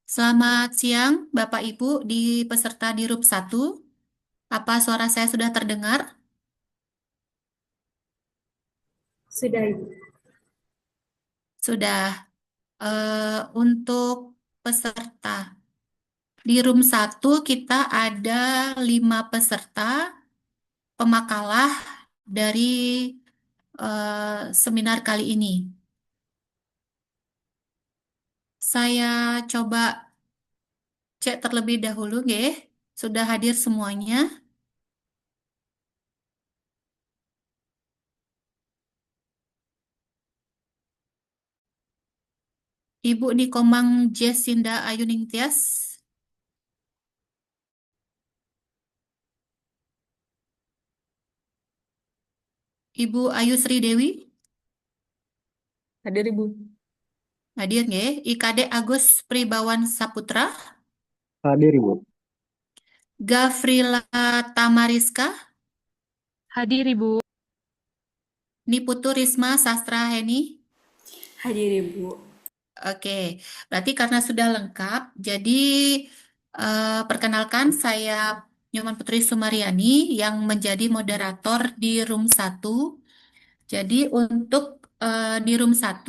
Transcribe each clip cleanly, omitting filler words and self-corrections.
Selamat siang, Bapak Ibu di peserta di RUP 1. Apa suara saya sudah terdengar? Sudah, Ibu. Sudah. Untuk peserta di room 1 kita ada 5 peserta pemakalah dari seminar kali ini. Saya coba cek terlebih dahulu, nggih. Sudah hadir semuanya. Ibu Nikomang Jesinda Ayuning Tias, Ibu Ayu Sri Dewi, Hadir, Ibu. hadir nggih. IKD Agus Pribawan Saputra, Hadir, Ibu. Gafrila Tamariska, Hadir Ibu. Niputu Risma Sastra Heni. Hadir, Ibu. Oke, berarti karena sudah lengkap, jadi perkenalkan saya Nyoman Putri Sumaryani yang menjadi moderator di room 1. Jadi untuk di room 1,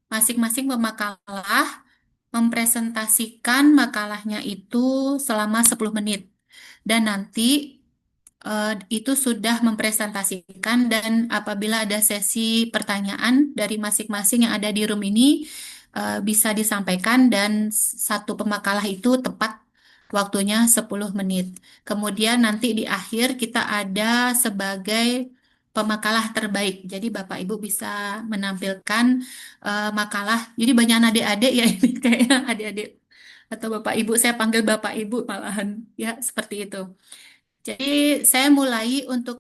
masing-masing pemakalah mempresentasikan makalahnya itu selama 10 menit. Dan nanti itu sudah mempresentasikan dan apabila ada sesi pertanyaan dari masing-masing yang ada di room ini bisa disampaikan dan satu pemakalah itu tepat waktunya 10 menit. Kemudian nanti di akhir kita ada sebagai pemakalah terbaik. Jadi Bapak Ibu bisa menampilkan makalah. Jadi banyak adik-adik ya ini kayaknya adik-adik atau Bapak Ibu, saya panggil Bapak Ibu malahan ya seperti itu. Jadi saya mulai untuk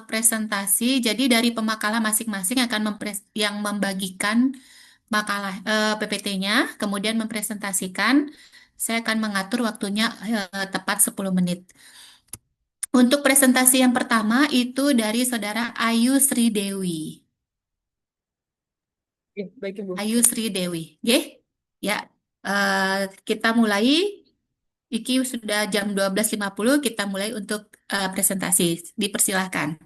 presentasi. Jadi dari pemakalah masing-masing akan yang membagikan makalah PPT-nya, kemudian mempresentasikan. Saya akan mengatur waktunya tepat 10 menit. Untuk presentasi yang pertama itu dari Saudara Ayu Sri Dewi. Oke, baik, Ibu. Ayu Sri Dewi. Oke? Ya, eh, kita mulai. Iki sudah jam 12.50, kita mulai untuk presentasi. Dipersilahkan.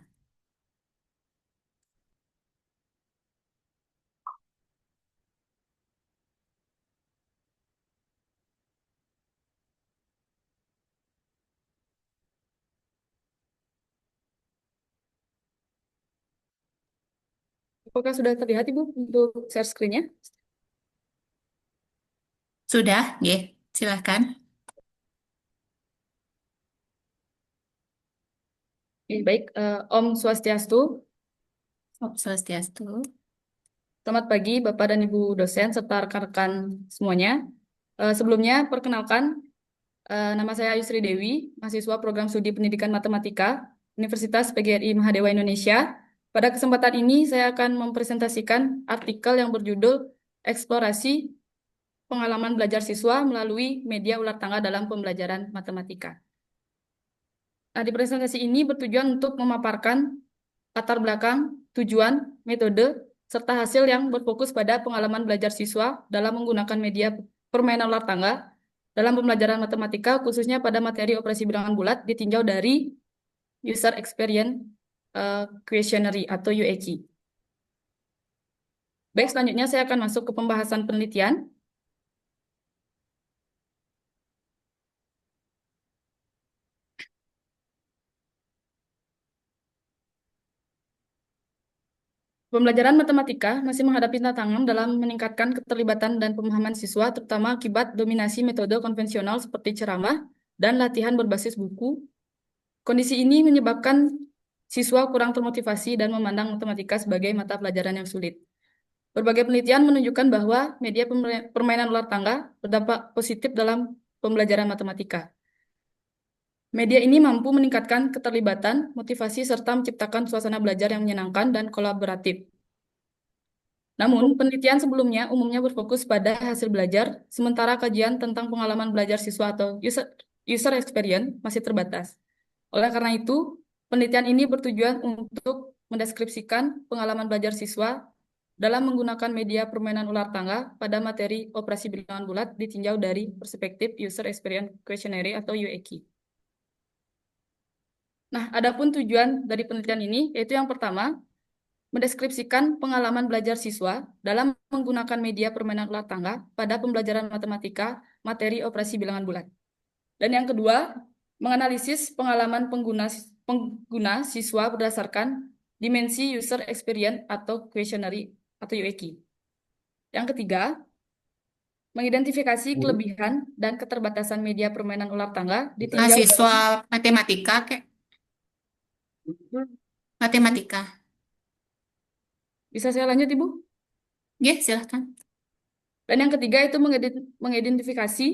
Apakah sudah terlihat, Ibu, untuk share screen-nya? Sudah, ya, silahkan. Oke, baik. Om Swastiastu. Om Swastiastu. Selamat pagi, Bapak dan Ibu dosen, serta rekan-rekan semuanya. Sebelumnya, perkenalkan, nama saya Ayu Sri Dewi, mahasiswa program studi pendidikan matematika, Universitas PGRI Mahadewa Indonesia. Pada kesempatan ini, saya akan mempresentasikan artikel yang berjudul Eksplorasi Pengalaman Belajar Siswa Melalui Media Ular Tangga dalam Pembelajaran Matematika. Nah, di presentasi ini bertujuan untuk memaparkan latar belakang, tujuan, metode, serta hasil yang berfokus pada pengalaman belajar siswa dalam menggunakan media permainan ular tangga dalam pembelajaran matematika, khususnya pada materi operasi bilangan bulat ditinjau dari User Experience Questionnaire atau UEQ. Baik, selanjutnya saya akan masuk ke pembahasan penelitian. Pembelajaran matematika masih menghadapi tantangan dalam meningkatkan keterlibatan dan pemahaman siswa, terutama akibat dominasi metode konvensional seperti ceramah dan latihan berbasis buku. Kondisi ini menyebabkan siswa kurang termotivasi dan memandang matematika sebagai mata pelajaran yang sulit. Berbagai penelitian menunjukkan bahwa media permainan ular tangga berdampak positif dalam pembelajaran matematika. Media ini mampu meningkatkan keterlibatan, motivasi, serta menciptakan suasana belajar yang menyenangkan dan kolaboratif. Namun, penelitian sebelumnya umumnya berfokus pada hasil belajar, sementara kajian tentang pengalaman belajar siswa atau user experience masih terbatas. Oleh karena itu, penelitian ini bertujuan untuk mendeskripsikan pengalaman belajar siswa dalam menggunakan media permainan ular tangga pada materi operasi bilangan bulat ditinjau dari perspektif User Experience Questionnaire atau UEQ. Nah, adapun tujuan dari penelitian ini yaitu yang pertama, mendeskripsikan pengalaman belajar siswa dalam menggunakan media permainan ular tangga pada pembelajaran matematika materi operasi bilangan bulat. Dan yang kedua, menganalisis pengalaman pengguna siswa berdasarkan dimensi user experience atau questionnaire atau UEQ. Yang ketiga, mengidentifikasi kelebihan dan keterbatasan media permainan ular tangga ditinjau dari... Mahasiswa matematika, kayak matematika. Bisa saya lanjut, Ibu? Ya, silahkan. Dan yang ketiga itu mengidentifikasi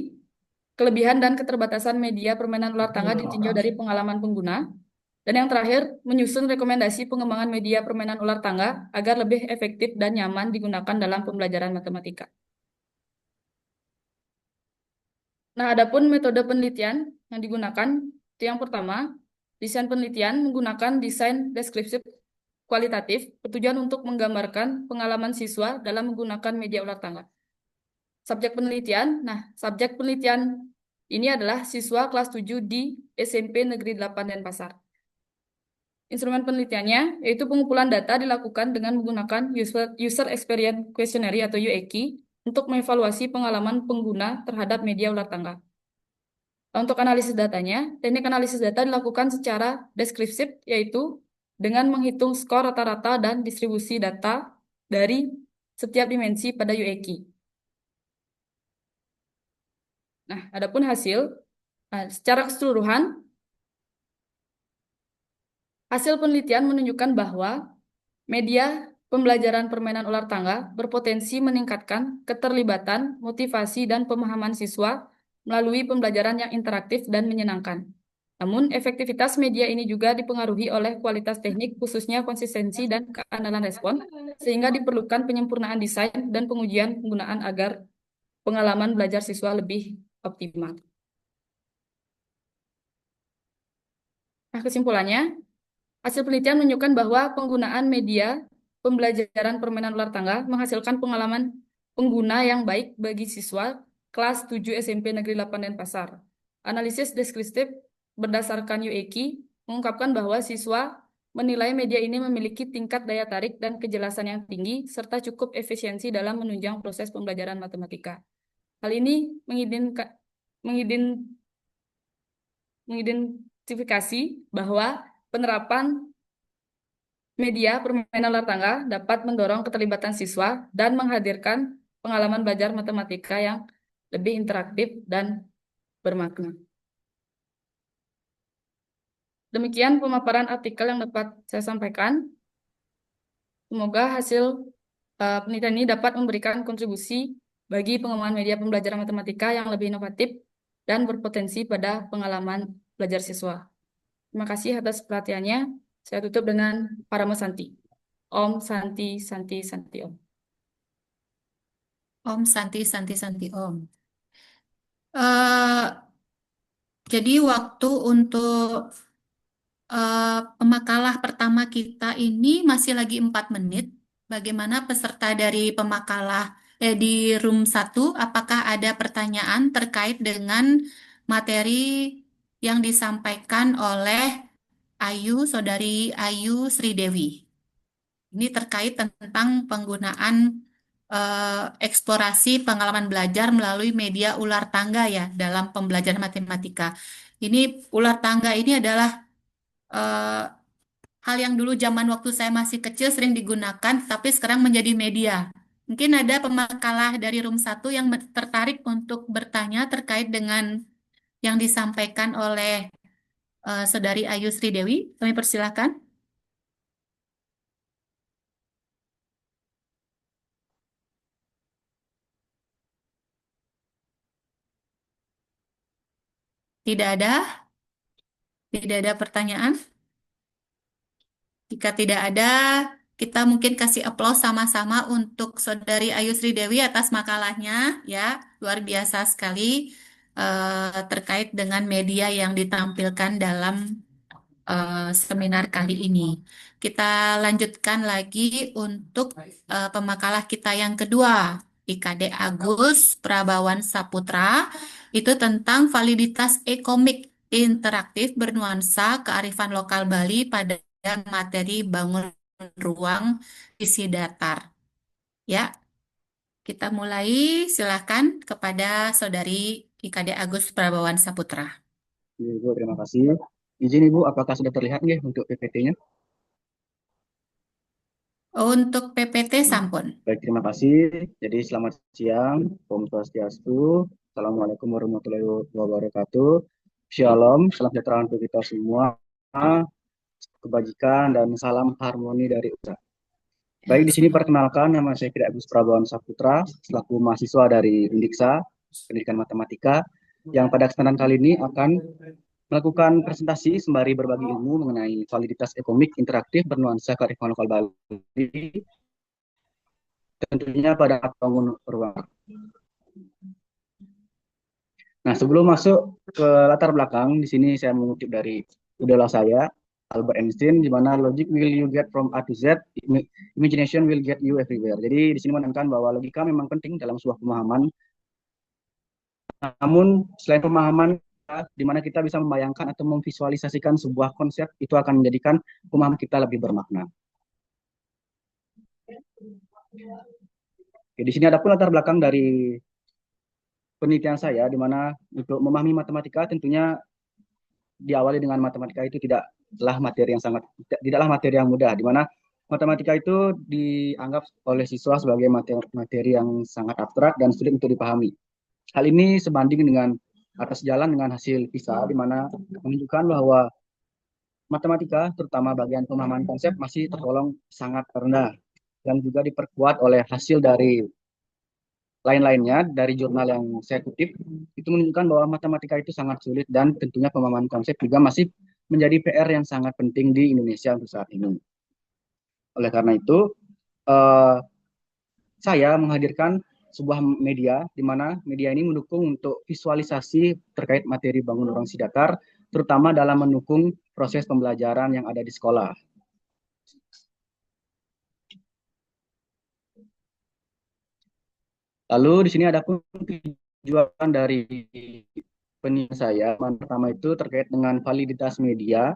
kelebihan dan keterbatasan media permainan ular tangga ditinjau dari pengalaman pengguna. Dan yang terakhir, menyusun rekomendasi pengembangan media permainan ular tangga agar lebih efektif dan nyaman digunakan dalam pembelajaran matematika. Nah, adapun metode penelitian yang digunakan, itu yang pertama, desain penelitian menggunakan desain deskriptif kualitatif bertujuan untuk menggambarkan pengalaman siswa dalam menggunakan media ular tangga. Subjek penelitian, subjek penelitian ini adalah siswa kelas 7 di SMP Negeri 8 Denpasar. Instrumen penelitiannya yaitu pengumpulan data dilakukan dengan menggunakan User Experience Questionnaire atau UEQ untuk mengevaluasi pengalaman pengguna terhadap media ular tangga. Untuk analisis datanya, teknik analisis data dilakukan secara deskriptif, yaitu dengan menghitung skor rata-rata dan distribusi data dari setiap dimensi pada UEQ. Nah, adapun hasil, secara keseluruhan, hasil penelitian menunjukkan bahwa media pembelajaran permainan ular tangga berpotensi meningkatkan keterlibatan, motivasi, dan pemahaman siswa melalui pembelajaran yang interaktif dan menyenangkan. Namun, efektivitas media ini juga dipengaruhi oleh kualitas teknik, khususnya konsistensi dan keandalan respon, sehingga diperlukan penyempurnaan desain dan pengujian penggunaan agar pengalaman belajar siswa lebih optimal. Nah, kesimpulannya, hasil penelitian menunjukkan bahwa penggunaan media pembelajaran permainan ular tangga menghasilkan pengalaman pengguna yang baik bagi siswa kelas 7 SMP Negeri 8 Denpasar. Analisis deskriptif berdasarkan UEQ mengungkapkan bahwa siswa menilai media ini memiliki tingkat daya tarik dan kejelasan yang tinggi serta cukup efisiensi dalam menunjang proses pembelajaran matematika. Hal ini mengidentifikasi bahwa penerapan media permainan ular tangga dapat mendorong keterlibatan siswa dan menghadirkan pengalaman belajar matematika yang lebih interaktif dan bermakna. Demikian pemaparan artikel yang dapat saya sampaikan. Semoga hasil penelitian ini dapat memberikan kontribusi bagi pengembangan media pembelajaran matematika yang lebih inovatif dan berpotensi pada pengalaman belajar siswa. Terima kasih atas perhatiannya. Saya tutup dengan Parama Santi. Om Santi Santi Santi Om. Om Santi Santi Santi Om. Eh, jadi waktu untuk pemakalah pertama kita ini masih lagi 4 menit. Bagaimana peserta dari pemakalah di room 1, apakah ada pertanyaan terkait dengan materi yang disampaikan oleh Saudari Ayu Sridewi? Ini terkait tentang penggunaan eksplorasi pengalaman belajar melalui media ular tangga ya dalam pembelajaran matematika. Ini ular tangga ini adalah eh, hal yang dulu zaman waktu saya masih kecil sering digunakan, tapi sekarang menjadi media. Mungkin ada pemakalah dari room 1 yang tertarik untuk bertanya terkait dengan yang disampaikan oleh Saudari Ayu Sridewi. Kami persilakan. Tidak ada? Tidak ada pertanyaan? Jika tidak ada, kita mungkin kasih aplaus sama-sama untuk Saudari Ayu Sridewi atas makalahnya, ya, luar biasa sekali terkait dengan media yang ditampilkan dalam seminar kali ini. Kita lanjutkan lagi untuk pemakalah kita yang kedua, IKD Agus Prabawan Saputra, itu tentang validitas e-komik interaktif bernuansa kearifan lokal Bali pada materi bangun ruang isi datar. Ya, kita mulai. Silakan kepada Saudari IKD Agus Prabawan Saputra. Ibu, terima kasih. Izin Ibu, apakah sudah terlihat nggih untuk PPT-nya? Untuk PPT sampun. Baik, terima kasih. Jadi selamat siang, Om Swastiastu, Assalamualaikum warahmatullahi wabarakatuh. Shalom, salam sejahtera untuk kita semua, kebajikan dan salam harmoni dari usaha. Baik, di sini perkenalkan nama saya Kira Agus Prabawan Saputra, selaku mahasiswa dari Undiksa, Pendidikan Matematika, yang pada kesempatan kali ini akan melakukan presentasi sembari berbagi ilmu mengenai validitas e-komik interaktif bernuansa kearifan lokal Bali, tentunya pada bangun ruang. Nah, sebelum masuk ke latar belakang, di sini saya mengutip dari idola saya, Albert Einstein, di mana logic will you get from A to Z, imagination will get you everywhere. Jadi di sini menekankan bahwa logika memang penting dalam sebuah pemahaman. Namun selain pemahaman, di mana kita bisa membayangkan atau memvisualisasikan sebuah konsep, itu akan menjadikan pemahaman kita lebih bermakna. Oke, di sini ada pun latar belakang dari penelitian saya, di mana untuk memahami matematika tentunya diawali dengan matematika itu tidaklah materi yang mudah, di mana matematika itu dianggap oleh siswa sebagai materi yang sangat abstrak dan sulit untuk dipahami. Hal ini sebanding dengan atas jalan dengan hasil PISA, di mana menunjukkan bahwa matematika, terutama bagian pemahaman konsep, masih tergolong sangat rendah dan juga diperkuat oleh hasil dari lain-lainnya dari jurnal yang saya kutip, itu menunjukkan bahwa matematika itu sangat sulit dan tentunya pemahaman konsep juga masih menjadi PR yang sangat penting di Indonesia untuk saat ini. Oleh karena itu, eh, saya menghadirkan sebuah media di mana media ini mendukung untuk visualisasi terkait materi bangun ruang sidatar, terutama dalam mendukung proses pembelajaran yang ada di sekolah. Lalu di sini ada pun tujuan dari penelitian saya. Pertama itu terkait dengan validitas media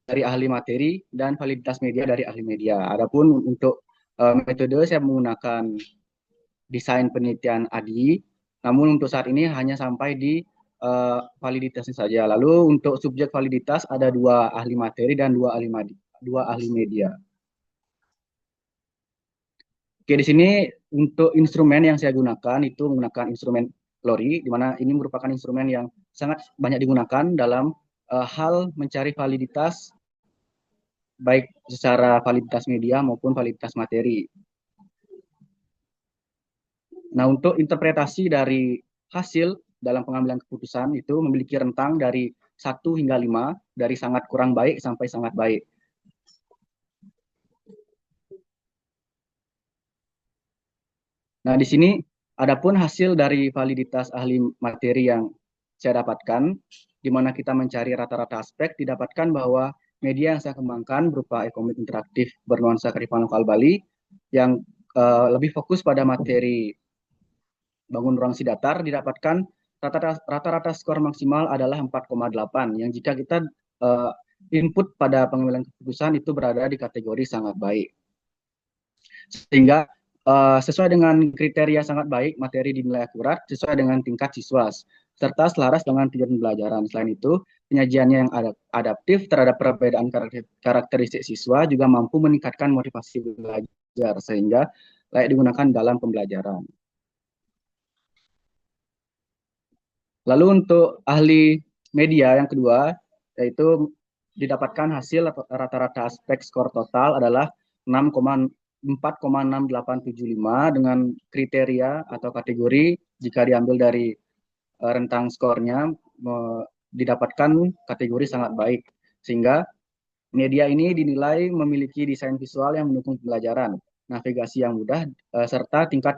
dari ahli materi dan validitas media dari ahli media. Adapun untuk metode saya menggunakan desain penelitian ADI, namun untuk saat ini hanya sampai di validitasnya saja. Lalu untuk subjek validitas ada 2 ahli materi dan 2 ahli media. Oke, di sini untuk instrumen yang saya gunakan itu menggunakan instrumen LORI, di mana ini merupakan instrumen yang sangat banyak digunakan dalam hal mencari validitas, baik secara validitas media maupun validitas materi. Nah, untuk interpretasi dari hasil dalam pengambilan keputusan itu memiliki rentang dari 1 hingga 5, dari sangat kurang baik sampai sangat baik. Nah, di sini adapun hasil dari validitas ahli materi yang saya dapatkan, di mana kita mencari rata-rata aspek, didapatkan bahwa media yang saya kembangkan berupa e-komik interaktif bernuansa kearifan lokal Bali, yang lebih fokus pada materi bangun ruang sidatar, didapatkan rata-rata skor maksimal adalah 4,8, yang jika kita input pada pengambilan keputusan itu berada di kategori sangat baik. Sehingga sesuai dengan kriteria sangat baik, materi dinilai akurat sesuai dengan tingkat siswa, serta selaras dengan tujuan pembelajaran. Selain itu, penyajiannya yang adaptif terhadap perbedaan karakteristik siswa juga mampu meningkatkan motivasi belajar, sehingga layak digunakan dalam pembelajaran. Lalu untuk ahli media yang kedua, yaitu didapatkan hasil rata-rata aspek skor total adalah 4,6875 dengan kriteria atau kategori jika diambil dari rentang skornya didapatkan kategori sangat baik, sehingga media ini dinilai memiliki desain visual yang mendukung pembelajaran. navigasi yang mudah, serta tingkat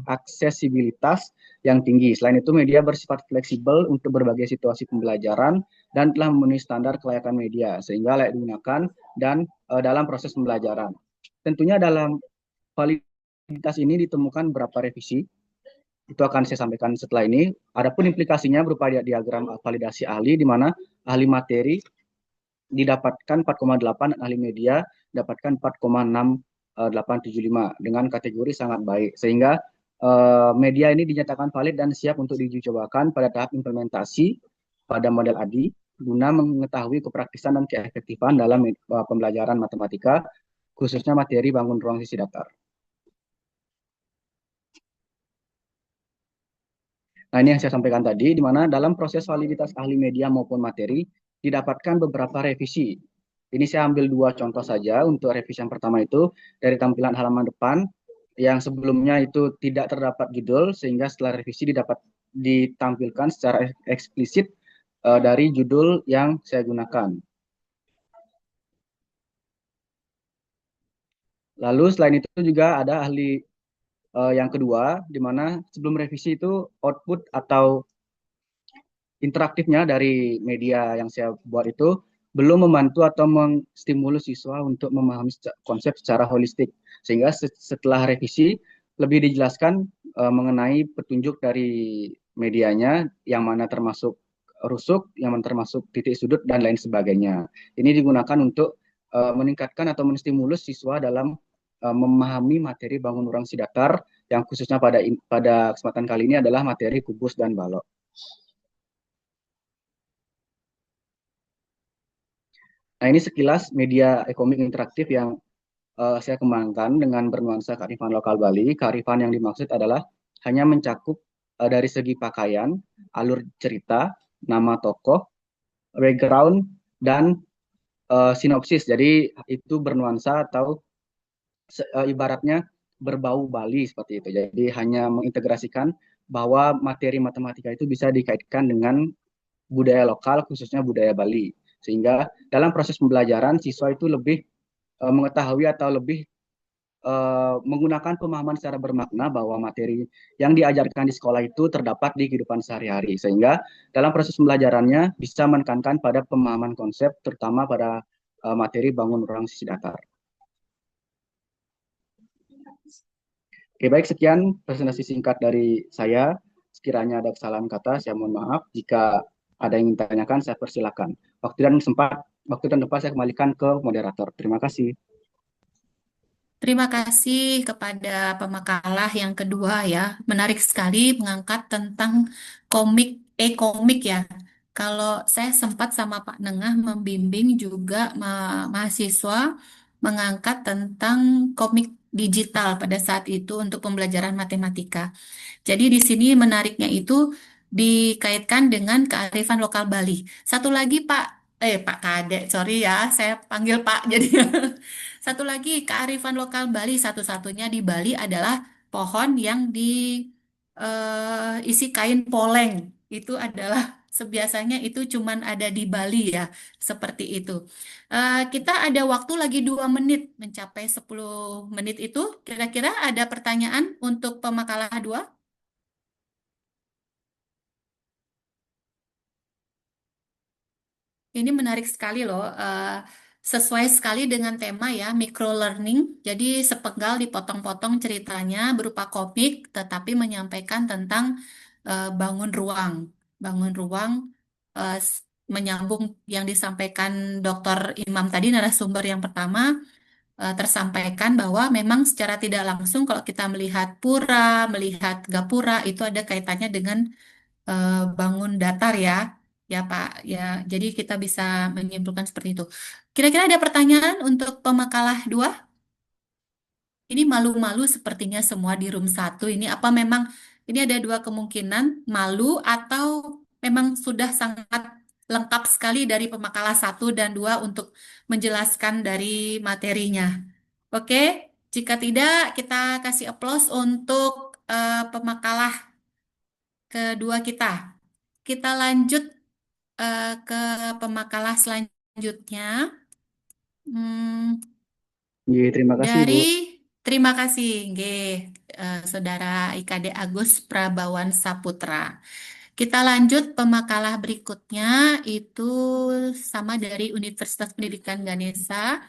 aksesibilitas yang tinggi. Selain itu, media bersifat fleksibel untuk berbagai situasi pembelajaran dan telah memenuhi standar kelayakan media, sehingga layak digunakan dan dalam proses pembelajaran. Tentunya dalam validitas ini ditemukan beberapa revisi, itu akan saya sampaikan setelah ini. Adapun implikasinya berupa diagram validasi ahli, di mana ahli materi didapatkan 4,8 dan ahli media dapatkan 4,6875 dengan kategori sangat baik, sehingga media ini dinyatakan valid dan siap untuk diuji cobakan pada tahap implementasi pada model ADI guna mengetahui kepraktisan dan keefektifan dalam pembelajaran matematika, khususnya materi bangun ruang sisi datar. Nah, ini yang saya sampaikan tadi, di mana dalam proses validitas ahli media maupun materi didapatkan beberapa revisi. Ini saya ambil dua contoh saja. Untuk revisi yang pertama itu dari tampilan halaman depan, yang sebelumnya itu tidak terdapat judul, sehingga setelah revisi ditampilkan secara eksplisit dari judul yang saya gunakan. Lalu selain itu juga ada ahli yang kedua, di mana sebelum revisi itu output atau interaktifnya dari media yang saya buat itu belum membantu atau menstimulus siswa untuk memahami konsep secara holistik. Sehingga setelah revisi lebih dijelaskan mengenai petunjuk dari medianya, yang mana termasuk rusuk, yang mana termasuk titik sudut, dan lain sebagainya. Ini digunakan untuk meningkatkan atau menstimulus siswa dalam memahami materi bangun orang sidatar, yang khususnya pada kesempatan kali ini adalah materi kubus dan balok. Nah, ini sekilas media e-komik interaktif yang saya kembangkan dengan bernuansa kearifan lokal Bali. Kearifan yang dimaksud adalah hanya mencakup dari segi pakaian, alur cerita, nama tokoh, background, dan sinopsis. Jadi itu bernuansa atau ibaratnya berbau Bali seperti itu. Jadi hanya mengintegrasikan bahwa materi matematika itu bisa dikaitkan dengan budaya lokal, khususnya budaya Bali. Sehingga dalam proses pembelajaran, siswa itu lebih mengetahui atau lebih menggunakan pemahaman secara bermakna bahwa materi yang diajarkan di sekolah itu terdapat di kehidupan sehari-hari. Sehingga dalam proses pembelajarannya bisa menekankan pada pemahaman konsep, terutama pada materi bangun ruang sisi datar. Oke, baik, sekian presentasi singkat dari saya. Sekiranya ada kesalahan kata, saya mohon maaf. Jika ada yang ingin ditanyakan, saya persilakan. Waktu dan tempat saya kembalikan ke moderator. Terima kasih. Terima kasih kepada pemakalah yang kedua ya. Menarik sekali mengangkat tentang komik ya. Kalau saya sempat sama Pak Nengah membimbing juga mahasiswa mengangkat tentang komik digital pada saat itu untuk pembelajaran matematika. Jadi di sini menariknya itu dikaitkan dengan kearifan lokal Bali. Satu lagi Pak Kadek, sorry ya, saya panggil Pak. Jadi satu lagi kearifan lokal Bali, satu-satunya di Bali adalah pohon yang isi kain poleng. Itu adalah sebiasanya itu cuman ada di Bali ya, seperti itu. Kita ada waktu lagi 2 menit mencapai 10 menit itu. Kira-kira ada pertanyaan untuk pemakalah 2? Ini menarik sekali loh, sesuai sekali dengan tema ya, micro learning. Jadi sepenggal dipotong-potong ceritanya berupa komik, tetapi menyampaikan tentang bangun ruang. Bangun ruang menyambung yang disampaikan Dr. Imam tadi, narasumber yang pertama, tersampaikan bahwa memang secara tidak langsung kalau kita melihat pura, melihat gapura, itu ada kaitannya dengan bangun datar ya. Ya Pak, ya. Jadi kita bisa menyimpulkan seperti itu. Kira-kira ada pertanyaan untuk pemakalah 2? Ini malu-malu sepertinya semua di room 1. Ini apa memang ini ada dua kemungkinan, malu atau memang sudah sangat lengkap sekali dari pemakalah 1 dan 2 untuk menjelaskan dari materinya. Oke, jika tidak kita kasih aplaus untuk pemakalah kedua kita. Kita lanjut ke pemakalah selanjutnya. Hmm, Terima kasih, dari Bu. Terima kasih, nggih, Saudara IKD Agus Prabawan Saputra. Kita lanjut pemakalah berikutnya, itu sama dari Universitas Pendidikan Ganesha,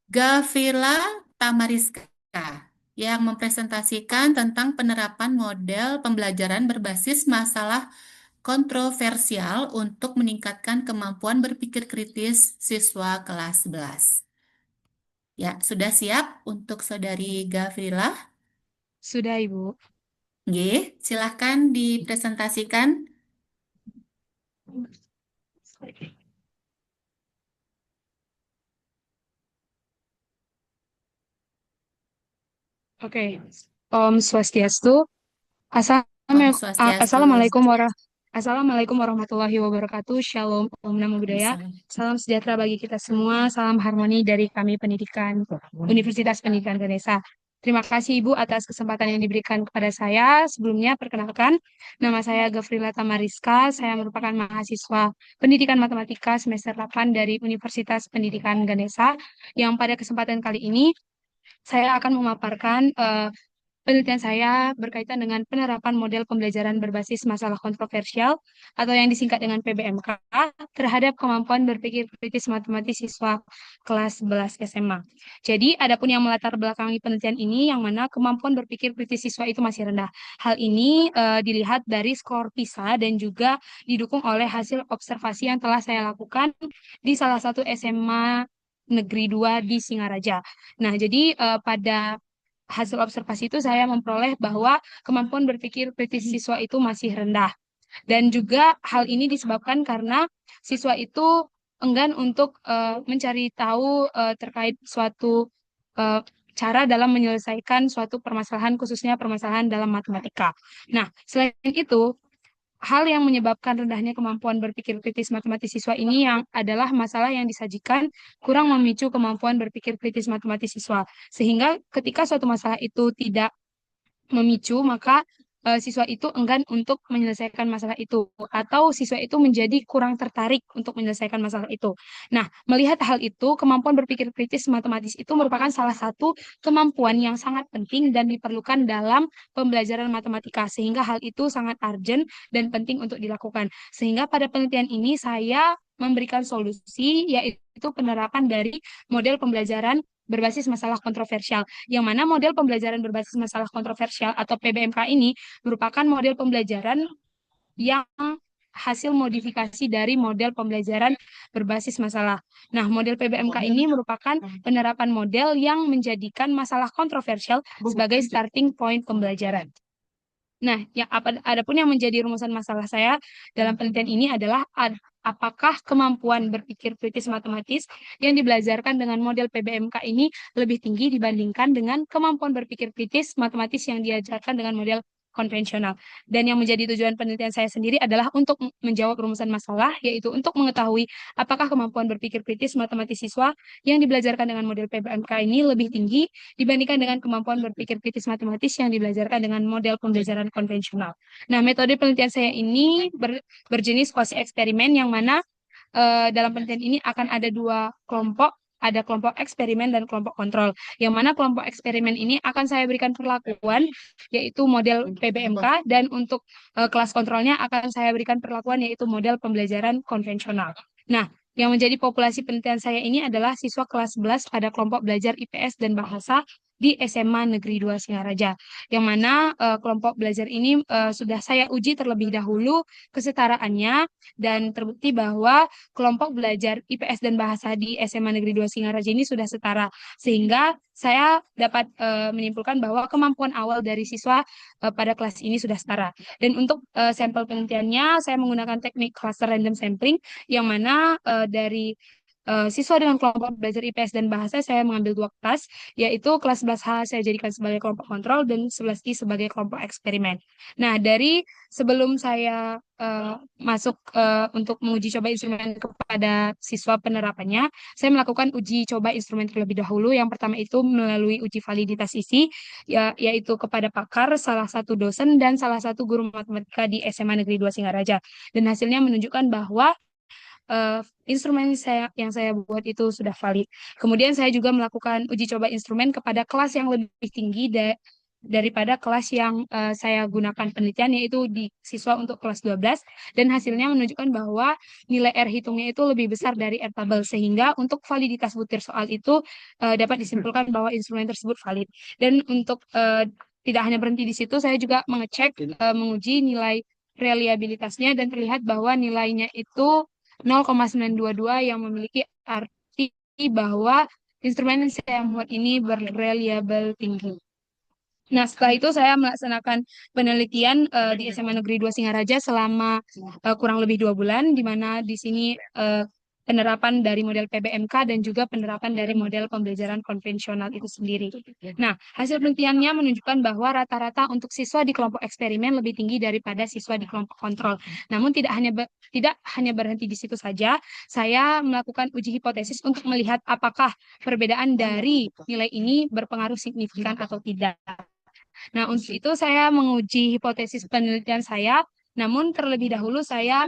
Gavrila Tamariska, yang mempresentasikan tentang penerapan model pembelajaran berbasis masalah kontroversial untuk meningkatkan kemampuan berpikir kritis siswa kelas 11. Ya, sudah siap untuk Saudari Gavrila? Sudah, Ibu. Nggih, silahkan dipresentasikan. Oke. Om Swastiastu. Om Swastiastu. Assalamualaikum warahmatullahi wabarakatuh. Shalom, Om Namo Buddhaya. Salam sejahtera bagi kita semua. Salam harmoni dari kami pendidikan Universitas Pendidikan Ganesha. Terima kasih Ibu atas kesempatan yang diberikan kepada saya. Sebelumnya perkenalkan, nama saya Gavrila Tamariska. Saya merupakan mahasiswa Pendidikan Matematika semester 8 dari Universitas Pendidikan Ganesha, yang pada kesempatan kali ini saya akan memaparkan penelitian saya berkaitan dengan penerapan model pembelajaran berbasis masalah kontroversial atau yang disingkat dengan PBMK terhadap kemampuan berpikir kritis matematis siswa kelas 11 SMA. Jadi, adapun yang melatar belakangi penelitian ini yang mana kemampuan berpikir kritis siswa itu masih rendah. Hal ini dilihat dari skor PISA dan juga didukung oleh hasil observasi yang telah saya lakukan di salah satu SMA Negeri 2 di Singaraja. Nah, jadi pada hasil observasi itu saya memperoleh bahwa kemampuan berpikir kritis siswa itu masih rendah. Dan juga hal ini disebabkan karena siswa itu enggan untuk mencari tahu terkait suatu eh, cara dalam menyelesaikan suatu permasalahan, khususnya permasalahan dalam matematika. Nah, selain itu, hal yang menyebabkan rendahnya kemampuan berpikir kritis matematis siswa ini yang adalah masalah yang disajikan kurang memicu kemampuan berpikir kritis matematis siswa. Sehingga ketika suatu masalah itu tidak memicu, maka siswa itu enggan untuk menyelesaikan masalah itu, atau siswa itu menjadi kurang tertarik untuk menyelesaikan masalah itu. Nah, melihat hal itu, kemampuan berpikir kritis matematis itu merupakan salah satu kemampuan yang sangat penting dan diperlukan dalam pembelajaran matematika, sehingga hal itu sangat urgent dan penting untuk dilakukan. Sehingga pada penelitian ini saya memberikan solusi, yaitu penerapan dari model pembelajaran berbasis masalah kontroversial, yang mana model pembelajaran berbasis masalah kontroversial atau PBMK ini merupakan model pembelajaran yang hasil modifikasi dari model pembelajaran berbasis masalah. Nah, model PBMK ini merupakan penerapan model yang menjadikan masalah kontroversial sebagai starting point pembelajaran. Nah, adapun yang menjadi rumusan masalah saya dalam penelitian ini adalah apakah kemampuan berpikir kritis matematis yang dibelajarkan dengan model PBMK ini lebih tinggi dibandingkan dengan kemampuan berpikir kritis matematis yang diajarkan dengan model konvensional. Dan yang menjadi tujuan penelitian saya sendiri adalah untuk menjawab rumusan masalah, yaitu untuk mengetahui apakah kemampuan berpikir kritis matematis siswa yang dibelajarkan dengan model PBMK ini lebih tinggi dibandingkan dengan kemampuan berpikir kritis matematis yang dibelajarkan dengan model pembelajaran konvensional. Nah, metode penelitian saya ini berjenis kuasi eksperimen, yang mana dalam penelitian ini akan ada dua kelompok, ada kelompok eksperimen dan kelompok kontrol. Yang mana kelompok eksperimen ini akan saya berikan perlakuan, yaitu model PBMK, dan untuk kelas kontrolnya akan saya berikan perlakuan, yaitu model pembelajaran konvensional. Nah, yang menjadi populasi penelitian saya ini adalah siswa kelas 11 pada kelompok belajar IPS dan bahasa di SMA Negeri 2 Singaraja, yang mana kelompok belajar ini sudah saya uji terlebih dahulu kesetaraannya, dan terbukti bahwa kelompok belajar IPS dan bahasa di SMA Negeri 2 Singaraja ini sudah setara, sehingga saya dapat menyimpulkan bahwa kemampuan awal dari siswa pada kelas ini sudah setara. Dan untuk sampel penelitiannya, saya menggunakan teknik cluster random sampling, yang mana dari siswa dengan kelompok belajar IPS dan bahasa saya mengambil dua kelas, yaitu kelas 11H saya jadikan sebagai kelompok kontrol dan 11I sebagai kelompok eksperimen. Nah, dari sebelum saya masuk untuk menguji coba instrumen kepada siswa penerapannya, saya melakukan uji coba instrumen terlebih dahulu. Yang pertama itu melalui uji validitas isi, yaitu kepada pakar, salah satu dosen, dan salah satu guru matematika di SMA Negeri 2 Singaraja. Dan hasilnya menunjukkan bahwa instrumen yang saya buat itu sudah valid. Kemudian saya juga melakukan uji coba instrumen kepada kelas yang lebih tinggi daripada kelas yang saya gunakan penelitian, yaitu di siswa untuk kelas 12, dan hasilnya menunjukkan bahwa nilai R hitungnya itu lebih besar dari R tabel, sehingga untuk validitas butir soal itu dapat disimpulkan bahwa instrumen tersebut valid. Dan untuk tidak hanya berhenti di situ, saya juga menguji nilai reliabilitasnya, dan terlihat bahwa nilainya itu 0,922, yang memiliki arti bahwa instrumen yang saya buat ini berreliable tinggi. Nah, setelah itu saya melaksanakan penelitian di SMA Negeri 2 Singaraja selama kurang lebih 2 bulan, di mana di sini penerapan dari model PBMK dan juga penerapan dari model pembelajaran konvensional itu sendiri. Nah, hasil penelitiannya menunjukkan bahwa rata-rata untuk siswa di kelompok eksperimen lebih tinggi daripada siswa di kelompok kontrol. Namun tidak hanya berhenti di situ saja, saya melakukan uji hipotesis untuk melihat apakah perbedaan dari nilai ini berpengaruh signifikan atau tidak. Nah, untuk itu saya menguji hipotesis penelitian saya, namun terlebih dahulu saya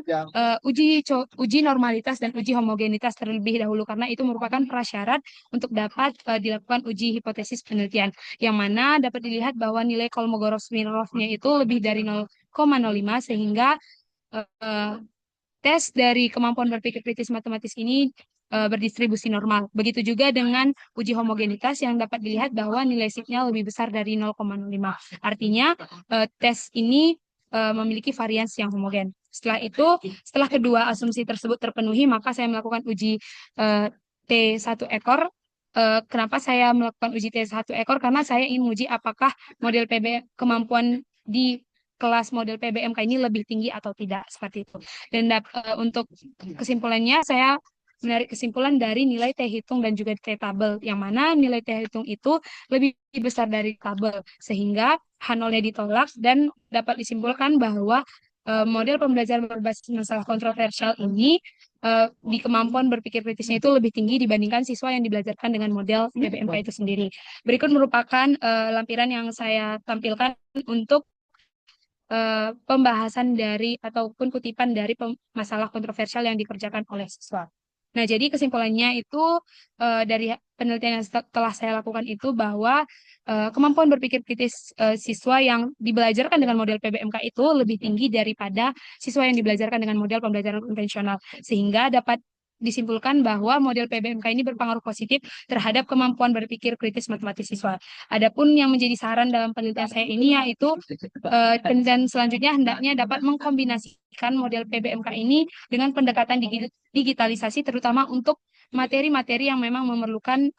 uji normalitas dan uji homogenitas terlebih dahulu, karena itu merupakan prasyarat untuk dapat dilakukan uji hipotesis penelitian, yang mana dapat dilihat bahwa nilai Kolmogorov-Smirnov-nya itu lebih dari 0,05, sehingga eh, tes dari kemampuan berpikir kritis matematis ini berdistribusi normal. Begitu juga dengan uji homogenitas yang dapat dilihat bahwa nilai sigma lebih besar dari 0,05. Artinya tes ini memiliki varians yang homogen. Setelah kedua asumsi tersebut terpenuhi, maka saya melakukan uji T1 ekor. Kenapa saya melakukan uji T1 ekor? Karena saya ingin menguji apakah model kemampuan di kelas model PBMK ini lebih tinggi atau tidak, seperti itu. Dan untuk kesimpulannya, saya menarik kesimpulan dari nilai T hitung dan juga T tabel, yang mana nilai T hitung itu lebih besar dari tabel, sehingga H0-nya ditolak, dan dapat disimpulkan bahwa model pembelajaran berbasis masalah kontroversial ini di kemampuan berpikir kritisnya itu lebih tinggi dibandingkan siswa yang dibelajarkan dengan model PBMK itu sendiri. Berikut merupakan lampiran yang saya tampilkan untuk pembahasan dari ataupun kutipan dari masalah kontroversial yang dikerjakan oleh siswa. Nah, jadi kesimpulannya itu dari penelitian yang telah saya lakukan itu bahwa kemampuan berpikir kritis siswa yang dibelajarkan dengan model PBMK itu lebih tinggi daripada siswa yang dibelajarkan dengan model pembelajaran konvensional, sehingga dapat disimpulkan bahwa model PBMK ini berpengaruh positif terhadap kemampuan berpikir kritis matematis siswa. Adapun yang menjadi saran dalam penelitian saya ini yaitu penelitian selanjutnya hendaknya dapat mengkombinasikan model PBMK ini dengan pendekatan digitalisasi, terutama untuk materi-materi yang memang memerlukan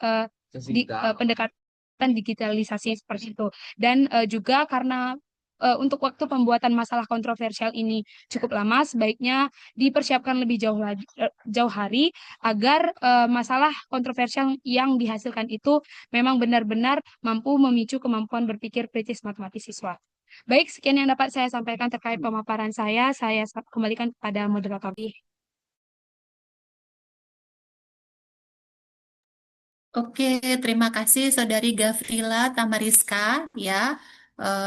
pendekatan digitalisasi seperti itu. Dan juga karena untuk waktu pembuatan masalah kontroversial ini cukup lama, sebaiknya dipersiapkan lebih jauh hari agar masalah kontroversial yang dihasilkan itu memang benar-benar mampu memicu kemampuan berpikir kritis matematis siswa. Baik, sekian yang dapat saya sampaikan terkait pemaparan saya. Saya kembalikan kepada moderator. Oke, terima kasih Saudari Gavrila Tamariska ya,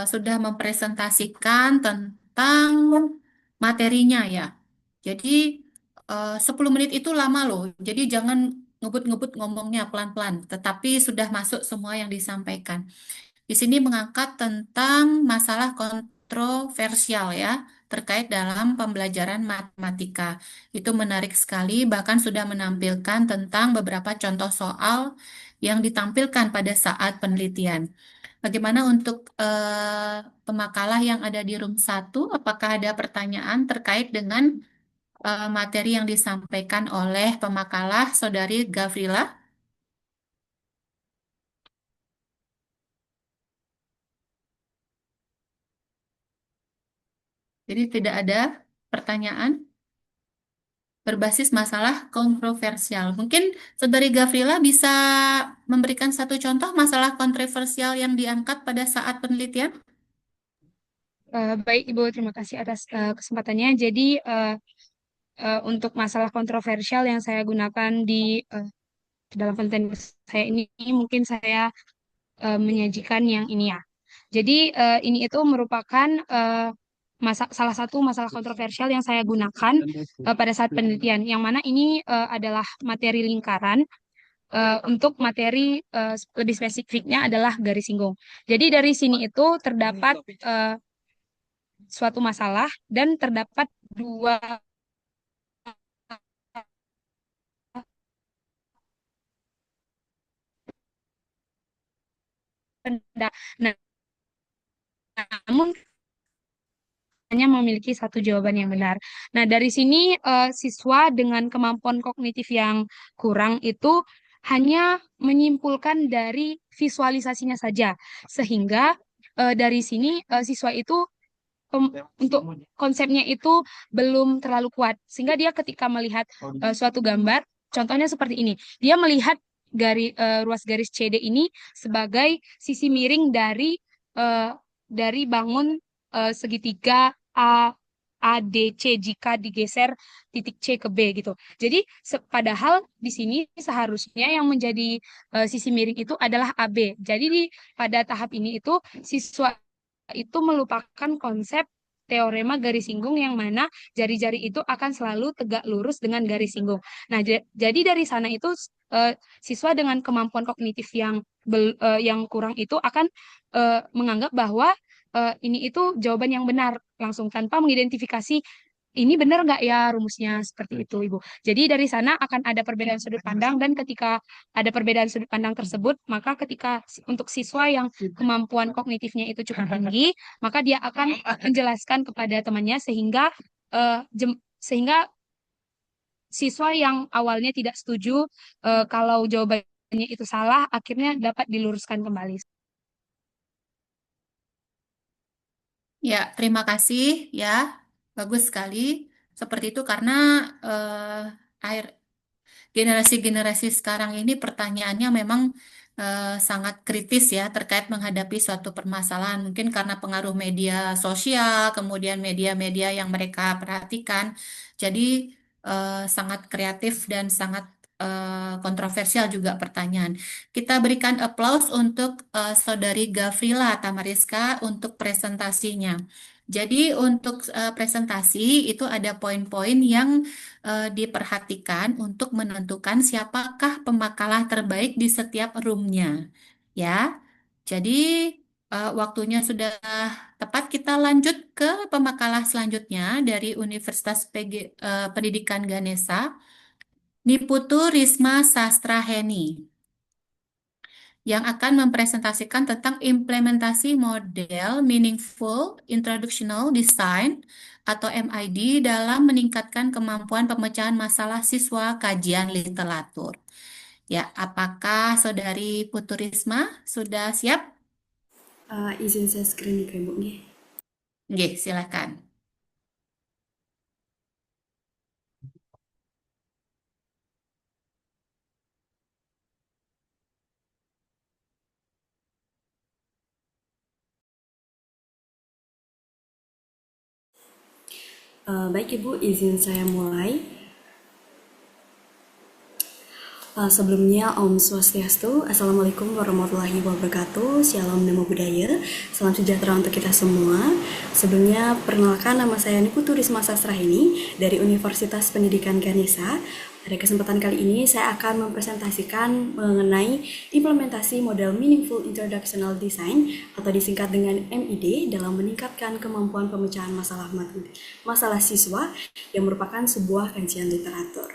sudah mempresentasikan tentang materinya ya. Jadi 10 menit itu lama loh, jadi jangan ngebut-ngebut ngomongnya pelan-pelan, tetapi sudah masuk semua yang disampaikan. Di sini mengangkat tentang masalah kontroversial ya, terkait dalam pembelajaran matematika. Itu menarik sekali, bahkan sudah menampilkan tentang beberapa contoh soal yang ditampilkan pada saat penelitian. Bagaimana untuk pemakalah yang ada di room 1? Apakah ada pertanyaan terkait dengan materi yang disampaikan oleh pemakalah Saudari Gavrila? Jadi tidak ada pertanyaan berbasis masalah kontroversial. Mungkin Saudari Gavrila bisa memberikan satu contoh masalah kontroversial yang diangkat pada saat penelitian? Baik, Ibu, terima kasih atas kesempatannya. Jadi, untuk masalah kontroversial yang saya gunakan di dalam penelitian saya ini, mungkin saya menyajikan yang ini ya. Jadi, ini itu merupakan salah satu masalah kontroversial yang saya gunakan pada saat penelitian, yang mana ini adalah materi lingkaran. Untuk materi lebih spesifiknya adalah garis singgung. Jadi dari sini itu terdapat suatu masalah dan terdapat dua pendapat. Nah, namun hanya memiliki satu jawaban yang benar. Nah, dari sini siswa dengan kemampuan kognitif yang kurang itu hanya menyimpulkan dari visualisasinya saja, sehingga dari sini siswa itu untuk konsepnya itu belum terlalu kuat, sehingga dia ketika melihat suatu gambar, contohnya seperti ini, dia melihat ruas garis CD ini sebagai sisi miring dari bangun segitiga ADC jika digeser titik C ke B gitu. Jadi padahal di sini seharusnya yang menjadi sisi miring itu adalah AB. Jadi pada tahap ini itu siswa itu melupakan konsep teorema garis singgung yang mana jari-jari itu akan selalu tegak lurus dengan garis singgung. Nah, jadi dari sana itu siswa dengan kemampuan kognitif yang kurang itu akan menganggap bahwa ini itu jawaban yang benar langsung tanpa mengidentifikasi ini benar nggak ya rumusnya seperti itu, Ibu. Jadi dari sana akan ada perbedaan sudut pandang dan ketika ada perbedaan sudut pandang tersebut, maka ketika untuk siswa yang kemampuan kognitifnya itu cukup tinggi, maka dia akan menjelaskan kepada temannya sehingga siswa yang awalnya tidak setuju kalau jawabannya itu salah, akhirnya dapat diluruskan kembali. Ya, terima kasih ya. Bagus sekali. Seperti itu karena air generasi-generasi sekarang ini pertanyaannya memang sangat kritis ya terkait menghadapi suatu permasalahan. Mungkin karena pengaruh media sosial, kemudian media-media yang mereka perhatikan. Jadi sangat kreatif dan sangat kontroversial juga pertanyaan. Kita berikan applause untuk Saudari Gavrila Tamariska untuk presentasinya. Jadi untuk presentasi itu ada poin-poin yang diperhatikan untuk menentukan siapakah pemakalah terbaik di setiap roomnya. Ya, jadi waktunya sudah tepat. Kita lanjut ke pemakalah selanjutnya dari Universitas Pendidikan Ganesha, Niputu Risma Sastra Heni, yang akan mempresentasikan tentang implementasi model Meaningful Introductional Design atau MID dalam meningkatkan kemampuan pemecahan masalah siswa kajian literatur. Ya, apakah Saudari Putu Risma sudah siap? Izin saya screen ke Ibu nggih. Nggih, silakan. Baik Ibu, izin saya mulai. Sebelumnya Om Swastiastu, Assalamualaikum warahmatullahi wabarakatuh, Shalom Namo Buddhaya, salam sejahtera untuk kita semua. Sebelumnya perkenalkan, nama saya Niputu Risma Sastra Heni dari Universitas Pendidikan Ganesha. Pada kesempatan kali ini saya akan mempresentasikan mengenai implementasi model Meaningful Introductional Design atau disingkat dengan MID dalam meningkatkan kemampuan pemecahan masalah siswa yang merupakan sebuah kajian literatur.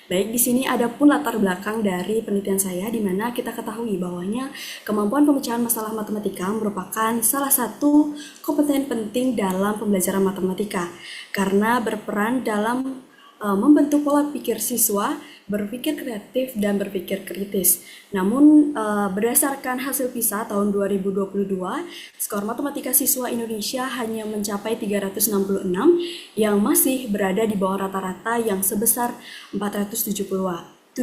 Baik, di sini ada pun latar belakang dari penelitian saya, di mana kita ketahui bahwanya kemampuan pemecahan masalah matematika merupakan salah satu kompeten penting dalam pembelajaran matematika, karena berperan dalam membentuk pola pikir siswa, berpikir kreatif, dan berpikir kritis. Namun, berdasarkan hasil PISA tahun 2022, skor matematika siswa Indonesia hanya mencapai 366, yang masih berada di bawah rata-rata yang sebesar 472.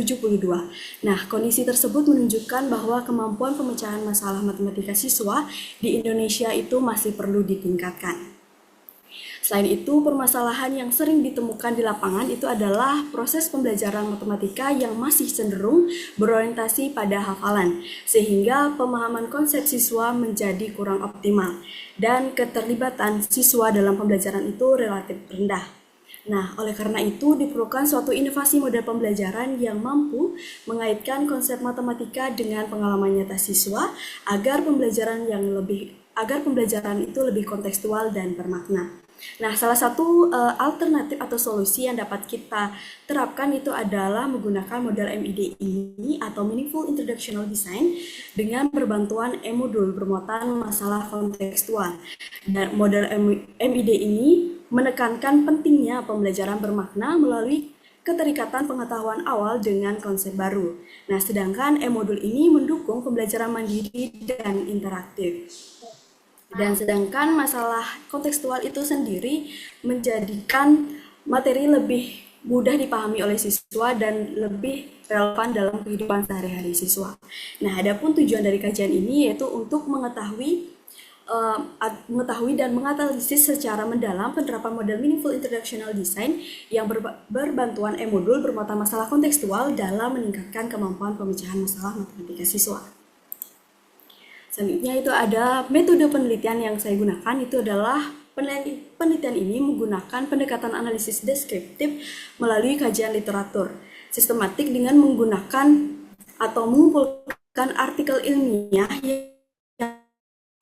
Nah, kondisi tersebut menunjukkan bahwa kemampuan pemecahan masalah matematika siswa di Indonesia itu masih perlu ditingkatkan. Selain itu, permasalahan yang sering ditemukan di lapangan itu adalah proses pembelajaran matematika yang masih cenderung berorientasi pada hafalan, sehingga pemahaman konsep siswa menjadi kurang optimal dan keterlibatan siswa dalam pembelajaran itu relatif rendah. Nah, oleh karena itu diperlukan suatu inovasi model pembelajaran yang mampu mengaitkan konsep matematika dengan pengalaman nyata siswa agar pembelajaran itu lebih kontekstual dan bermakna. Nah, salah satu alternatif atau solusi yang dapat kita terapkan itu adalah menggunakan model MID ini atau Meaningful Introductional Design dengan berbantuan e-modul bermuatan masalah kontekstual. Dan model MID ini menekankan pentingnya pembelajaran bermakna melalui keterikatan pengetahuan awal dengan konsep baru. Nah, sedangkan e-modul ini mendukung pembelajaran mandiri dan interaktif. Dan sedangkan masalah kontekstual itu sendiri menjadikan materi lebih mudah dipahami oleh siswa dan lebih relevan dalam kehidupan sehari-hari siswa. Nah, adapun tujuan dari kajian ini yaitu untuk mengetahui dan menganalisis secara mendalam penerapan model Meaningful Introductional Design yang berbantuan e-modul bermuatan masalah kontekstual dalam meningkatkan kemampuan pemecahan masalah matematika siswa. Selanjutnya itu ada metode penelitian yang saya gunakan, itu adalah penelitian ini menggunakan pendekatan analisis deskriptif melalui kajian literatur sistematik dengan menggunakan atau mengumpulkan artikel ilmiah yang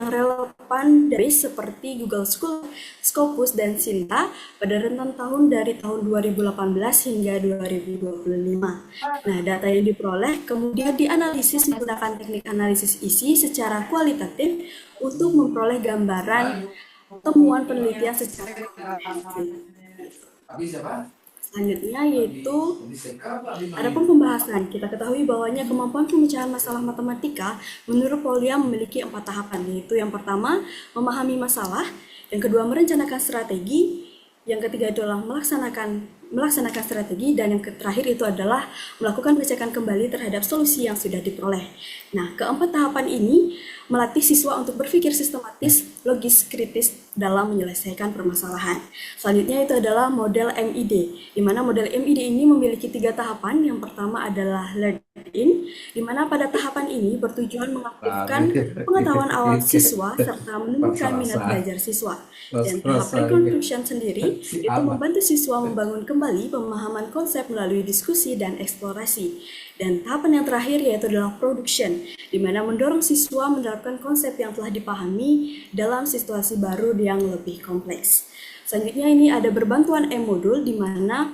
relevan dari seperti Google School, Scopus, dan Sinta pada rentang tahun dari tahun 2018 hingga 2025. Nah, data yang diperoleh kemudian dianalisis menggunakan teknik analisis isi secara kualitatif untuk memperoleh gambaran temuan penelitian secara komprehensif. Selanjutnya yaitu adapun pembahasan. Kita ketahui bahwanya kemampuan pemecahan masalah matematika menurut Polya memiliki 4 tahapan, yaitu yang pertama memahami masalah, yang kedua merencanakan strategi, yang ketiga adalah melaksanakan strategi, dan yang terakhir itu adalah melakukan pengecekan kembali terhadap solusi yang sudah diperoleh. Nah, keempat tahapan ini melatih siswa untuk berpikir sistematis, logis, kritis dalam menyelesaikan permasalahan. Selanjutnya itu adalah model MID, di mana model MID ini memiliki 3 tahapan. Yang pertama adalah learn in, di mana pada tahapan ini bertujuan mengaktifkan pengetahuan awal siswa serta menumbuhkan minat belajar siswa. Dan tahap reconstruction sendiri itu membantu siswa membangun kembali pemahaman konsep melalui diskusi dan eksplorasi. Dan tahapan yang terakhir yaitu adalah production, di mana mendorong siswa menerapkan konsep yang telah dipahami dalam situasi baru yang lebih kompleks. Selanjutnya ini ada berbantuan e-modul, di mana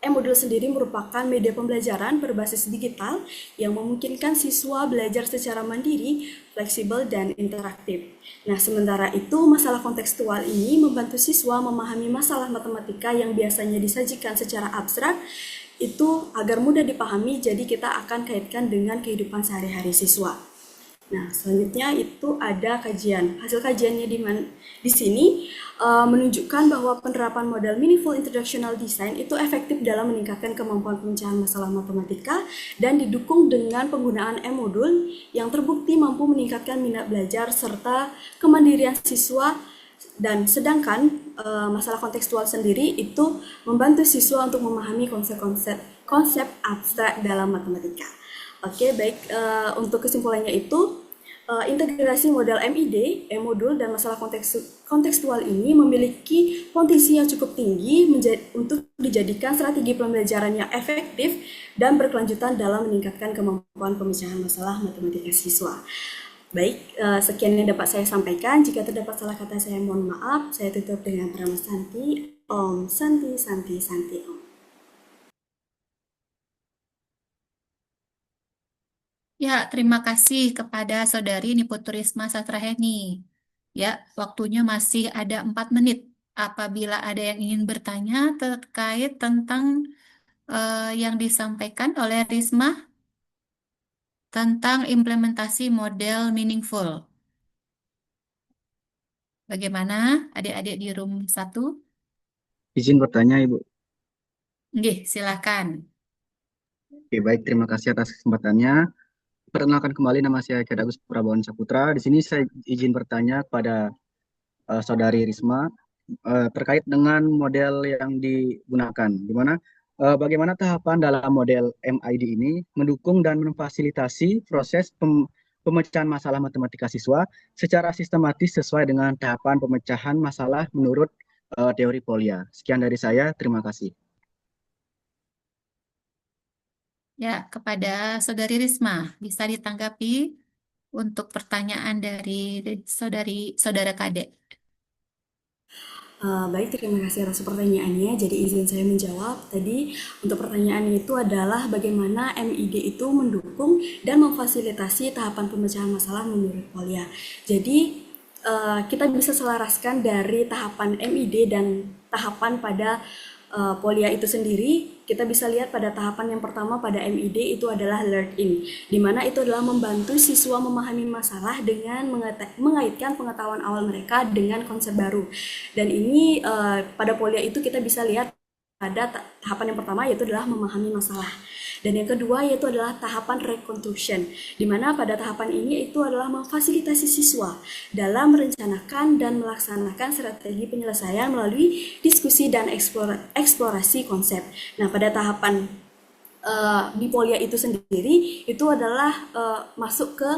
e-modul sendiri merupakan media pembelajaran berbasis digital yang memungkinkan siswa belajar secara mandiri, fleksibel, dan interaktif. Nah, sementara itu masalah kontekstual ini membantu siswa memahami masalah matematika yang biasanya disajikan secara abstrak itu agar mudah dipahami, jadi kita akan kaitkan dengan kehidupan sehari-hari siswa. Nah, selanjutnya itu ada kajian. Hasil kajiannya di sini menunjukkan bahwa penerapan model Meaningful Introductional Design itu efektif dalam meningkatkan kemampuan pemecahan masalah matematika dan didukung dengan penggunaan e-modul yang terbukti mampu meningkatkan minat belajar serta kemandirian siswa. Dan sedangkan masalah kontekstual sendiri itu membantu siswa untuk memahami konsep abstrak dalam matematika. Oke, baik. Untuk kesimpulannya itu, integrasi model MID, e-modul, dan masalah kontekstual ini memiliki potensi yang cukup tinggi untuk dijadikan strategi pembelajaran yang efektif dan berkelanjutan dalam meningkatkan kemampuan pemecahan masalah matematika siswa. Baik, sekian yang dapat saya sampaikan. Jika terdapat salah kata saya mohon maaf. Saya tutup dengan Prama Santi. Om Santi Santi Santi Om. Ya, terima kasih kepada Saudari Niputurisma Sastraheni. Ya, waktunya masih ada 4 menit. Apabila ada yang ingin bertanya terkait tentang yang disampaikan oleh Risma tentang implementasi model meaningful. Bagaimana adik-adik di room 1? Izin bertanya, Ibu. Nggih, silakan. Oke, baik. Terima kasih atas kesempatannya. Perkenalkan kembali, nama saya Kedagus Prabawan Saputra. Di sini saya izin bertanya kepada Saudari Risma. terkait dengan model yang digunakan, di mana bagaimana tahapan dalam model MID ini mendukung dan memfasilitasi proses pemecahan masalah matematika siswa secara sistematis sesuai dengan tahapan pemecahan masalah menurut teori Polya. Sekian dari saya, terima kasih. Ya, kepada Saudari Risma, bisa ditanggapi untuk pertanyaan dari saudara Kadek. Baik, terima kasih atas pertanyaannya. Jadi izin saya menjawab. Tadi untuk pertanyaannya itu adalah bagaimana MID itu mendukung dan memfasilitasi tahapan pemecahan masalah menurut Polya. Jadi kita bisa selaraskan dari tahapan MID dan tahapan pada Polya itu sendiri. Kita bisa lihat pada tahapan yang pertama pada MID itu adalah learn in, di mana itu adalah membantu siswa memahami masalah dengan mengaitkan pengetahuan awal mereka dengan konsep baru. Dan ini pada Polya itu kita bisa lihat pada tahapan yang pertama yaitu adalah memahami masalah. Dan yang kedua yaitu adalah tahapan reconstruction, di mana pada tahapan ini itu adalah memfasilitasi siswa dalam merencanakan dan melaksanakan strategi penyelesaian melalui diskusi dan eksplorasi konsep. Nah, pada tahapan di Polya itu sendiri itu adalah masuk ke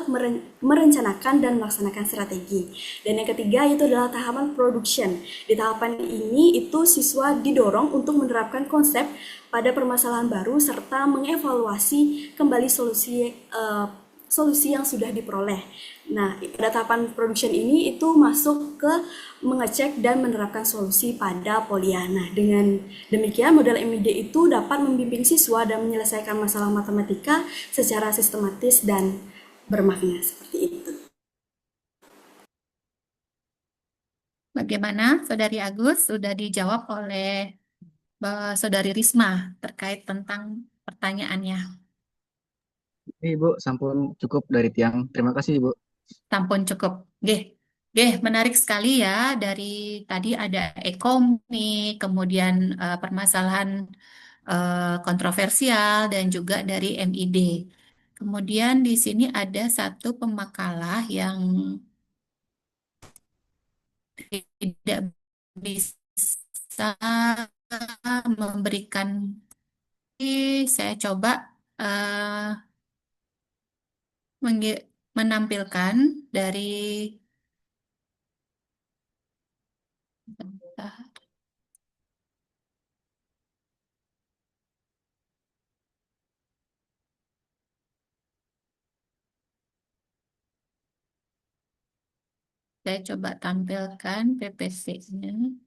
merencanakan dan melaksanakan strategi. Dan yang ketiga itu adalah tahapan production. Di tahapan ini itu siswa didorong untuk menerapkan konsep pada permasalahan baru serta mengevaluasi kembali solusi yang sudah diperoleh. Nah, pada tahapan production ini itu masuk ke mengecek dan menerapkan solusi pada Polya. Nah, dengan demikian model MID itu dapat membimbing siswa dan menyelesaikan masalah matematika secara sistematis dan bermakna seperti itu. Bagaimana, Saudari Agus? Sudah dijawab oleh Saudari Risma terkait tentang pertanyaannya. Ibu, sampun cukup dari tiang. Terima kasih, Ibu. Tampun cukup. Gih, menarik sekali ya. Dari tadi ada ekonomi, kemudian permasalahan kontroversial, dan juga dari MID. Kemudian di sini ada satu pemakalah yang tidak bisa memberikan. Saya coba eh, menampilkan dari. Saya coba tampilkan PPT-nya.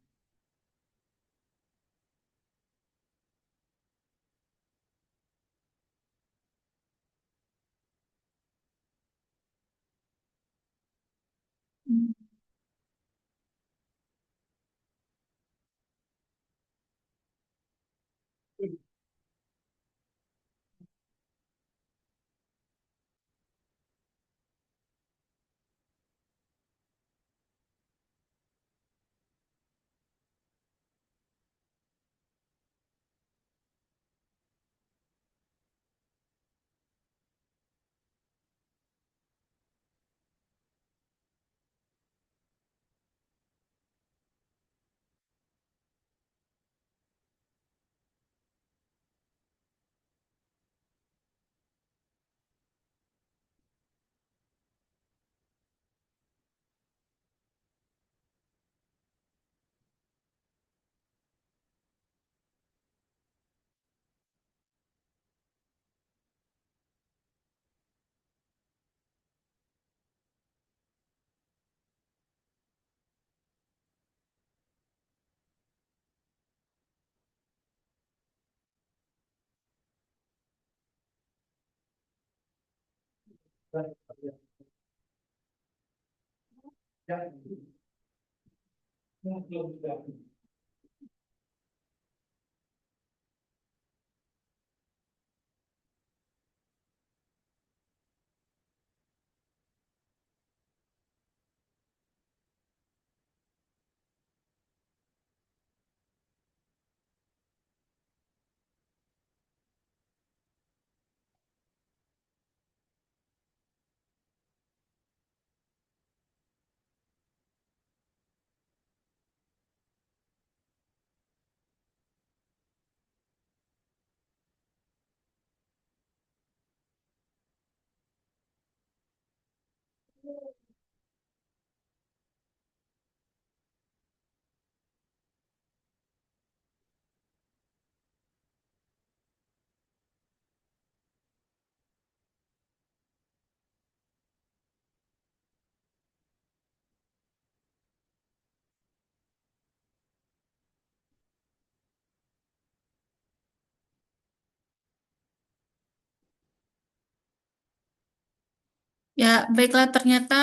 Ya, baiklah, ternyata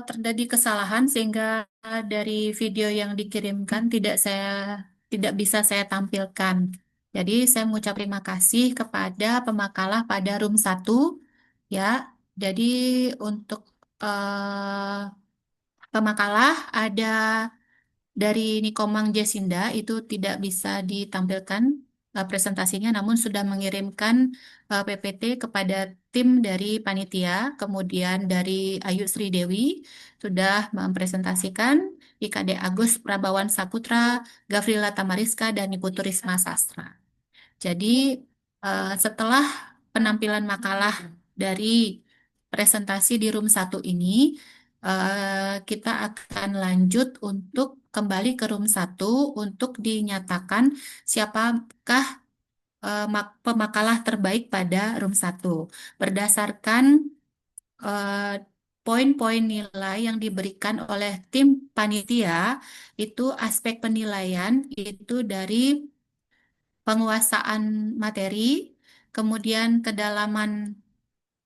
terjadi kesalahan sehingga dari video yang dikirimkan tidak bisa saya tampilkan. Jadi saya mengucap terima kasih kepada pemakalah pada room 1 ya. Jadi untuk eh, pemakalah ada dari Nikomang Jesinda itu tidak bisa ditampilkan presentasinya, namun sudah mengirimkan PPT kepada tim dari panitia, kemudian dari Ayu Sri Dewi sudah mempresentasikan, IKD Agus Prabawan Saputra, Gavrila Tamariska, dan Ibu Turisma Sastra. Jadi setelah penampilan makalah dari presentasi di room 1 ini, kita akan lanjut untuk kembali ke room 1 untuk dinyatakan siapakah pemakalah terbaik pada room 1. Berdasarkan eh, poin-poin nilai yang diberikan oleh tim panitia, itu aspek penilaian itu dari penguasaan materi, kemudian kedalaman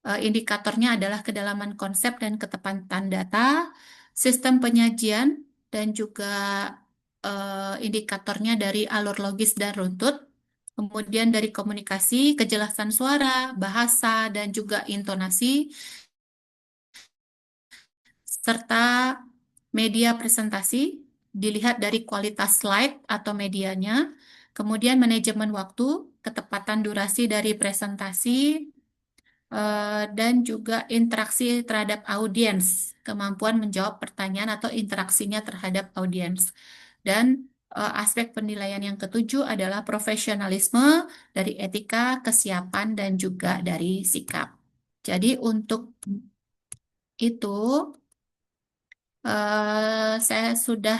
indikatornya adalah kedalaman konsep dan ketepatan data, sistem penyajian, dan juga indikatornya dari alur logis dan runtut, kemudian dari komunikasi, kejelasan suara, bahasa, dan juga intonasi, serta media presentasi, dilihat dari kualitas slide atau medianya, kemudian manajemen waktu, ketepatan durasi dari presentasi, dan juga interaksi terhadap audiens, kemampuan menjawab pertanyaan atau interaksinya terhadap audiens. Dan aspek penilaian yang ketujuh adalah profesionalisme dari etika, kesiapan, dan juga dari sikap. Jadi untuk itu, saya sudah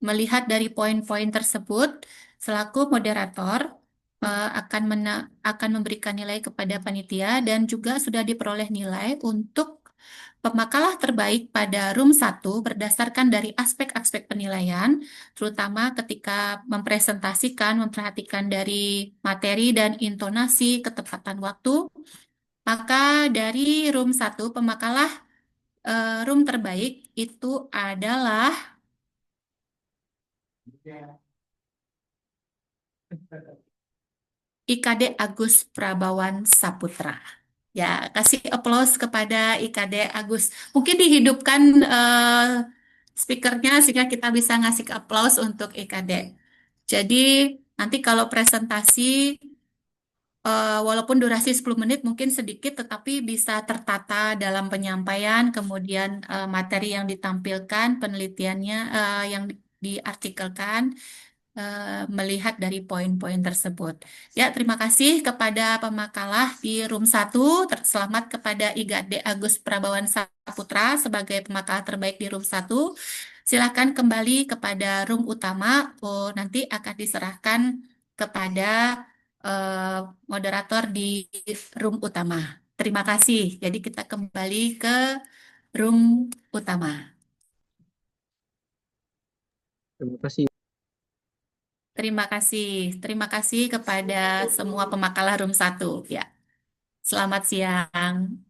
melihat dari poin-poin tersebut, selaku moderator akan memberikan nilai kepada panitia dan juga sudah diperoleh nilai untuk pemakalah terbaik pada room 1 berdasarkan dari aspek-aspek penilaian, terutama ketika mempresentasikan, memperhatikan dari materi dan intonasi, ketepatan waktu. Maka dari room 1 pemakalah room terbaik itu adalah IKD Agus Prabawan Saputra. Ya, kasih aplaus kepada IKD Agus. Mungkin dihidupkan speakernya sehingga kita bisa ngasih aplaus untuk IKD. Jadi nanti kalau presentasi walaupun durasi 10 menit mungkin sedikit tetapi bisa tertata dalam penyampaian, kemudian materi yang ditampilkan, penelitiannya yang diartikelkan, melihat dari poin-poin tersebut. Ya, terima kasih kepada pemakalah di room 1. Selamat kepada IGD Agus Prabawan Saputra sebagai pemakalah terbaik di room 1. Silakan kembali kepada room utama. Oh, nanti akan diserahkan kepada eh, moderator di room utama. Terima kasih. Jadi kita kembali ke room utama. Terima kasih. Terima kasih. Terima kasih kepada semua pemakalah room 1. Ya. Selamat siang.